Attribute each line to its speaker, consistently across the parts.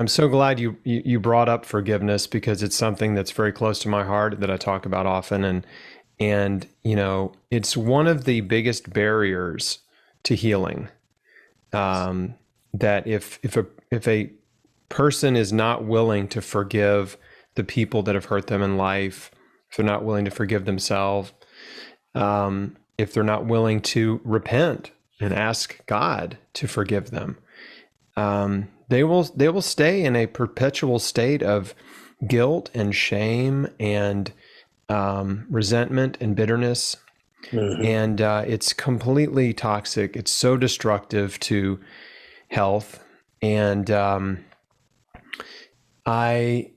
Speaker 1: I'm so glad you brought up forgiveness because it's something that's very close to my heart that I talk about often, and it's one of the biggest barriers to healing. That if a person is not willing to forgive the people that have hurt them in life, if they're not willing to forgive themselves, if they're not willing to repent and ask God to forgive them, they will stay in a perpetual state of guilt and shame and resentment and bitterness.
Speaker 2: Hmm.
Speaker 1: And it's completely toxic. It's so destructive to health. And I,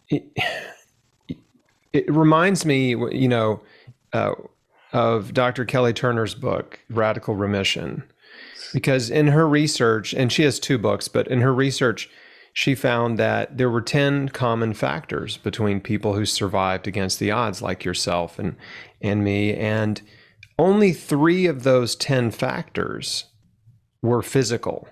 Speaker 1: it, it reminds me, uh, of Dr. Kelly Turner's book, Radical Remission, because in her research, and she has two books, but in her research, she found that there were 10 common factors between people who survived against the odds, like yourself and me. And only three of those 10 factors were physical: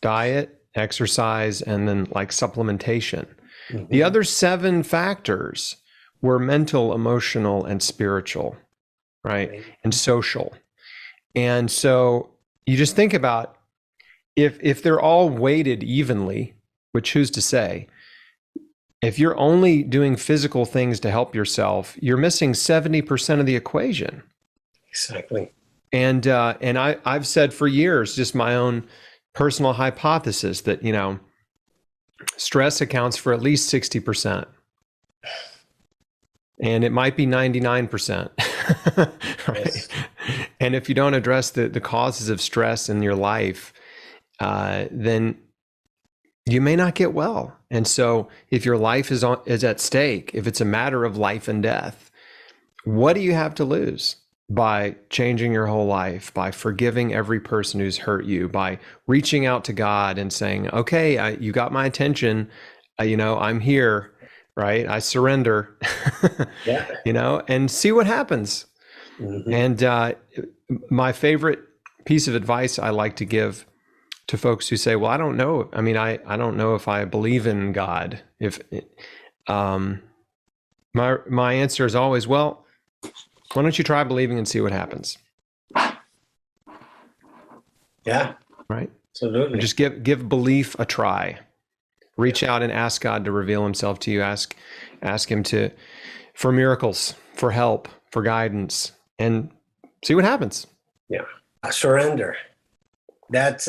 Speaker 1: diet, exercise, and then like supplementation. The
Speaker 2: Hmm.
Speaker 1: other seven factors were mental, emotional, and spiritual, right?
Speaker 2: Right.
Speaker 1: And social. And so you just think about if they're all weighted evenly, which who's to say? If you're only doing physical things to help yourself, you're missing 70% of the equation.
Speaker 2: Exactly.
Speaker 1: And I've said for years, just my own personal hypothesis that stress accounts for at least 60%, and it might be 99%. Right?
Speaker 2: Yes.
Speaker 1: And if you don't address the causes of stress in your life, then you may not get well. And so if your life is at stake, if it's a matter of life and death, what do you have to lose by changing your whole life, by forgiving every person who's hurt you, by reaching out to God and saying, okay, you got my attention, I'm here, right? I surrender,
Speaker 2: Yeah.
Speaker 1: and see what happens.
Speaker 2: Hmm.
Speaker 1: And my favorite piece of advice I like to give to folks who say, well, I don't know. I mean, I don't know if I believe in God. If um, my answer is always, well, why don't you try believing and see what happens?
Speaker 2: Yeah.
Speaker 1: Right? Or
Speaker 2: Absolutely.
Speaker 1: just give belief a try. Reach out and ask God to reveal Himself to you. Ask Him for miracles, for help, for guidance, and see what happens.
Speaker 2: Yeah. Surrender. That's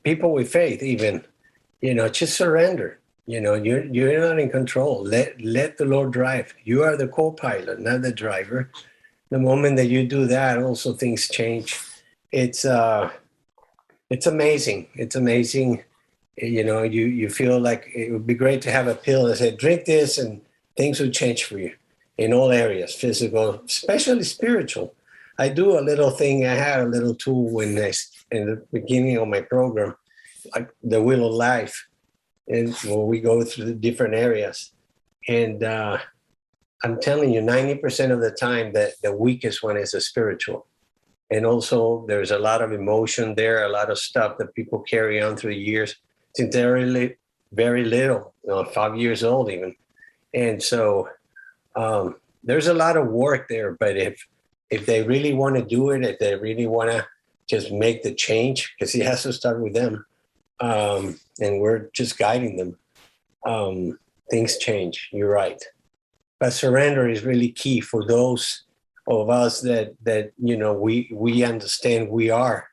Speaker 2: people with faith even, just surrender. You're not in control. Let the Lord drive. You are the co-pilot, not the driver. The moment that you do that, also things change. It's it's amazing. It's amazing. You feel like it would be great to have a pill that said drink this and things will change for you in all areas, physical, especially spiritual. I do a little thing. I had a little tool in the beginning of my program, like the wheel of life, and where we go through the different areas. And I'm telling you, 90% of the time, that the weakest one is the spiritual. And also, there's a lot of emotion there, a lot of stuff that people carry on through the years since they're really very little, 5 years old even. And so there's a lot of work there. But if they really want to do it, if they really want to just make the change, because it has to start with them, and we're just guiding them, things change. You're right. But surrender is really key for those of us that we understand we are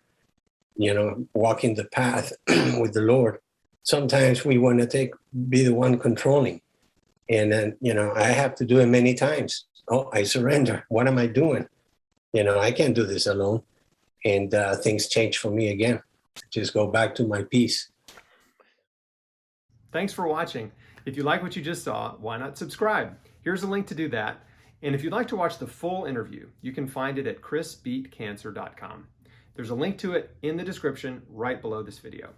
Speaker 2: walking the path with the Lord. Sometimes we want to be the one controlling, and then I have to do it many times. Oh, I surrender. What am I doing? I can't do this alone, and things change for me again. Just go back to my peace.
Speaker 1: Thanks for watching. If you like what you just saw, why not subscribe? Here's a link to do that. And if you'd like to watch the full interview, you can find it at chrisbeatcancer.com. There's a link to it in the description right below this video.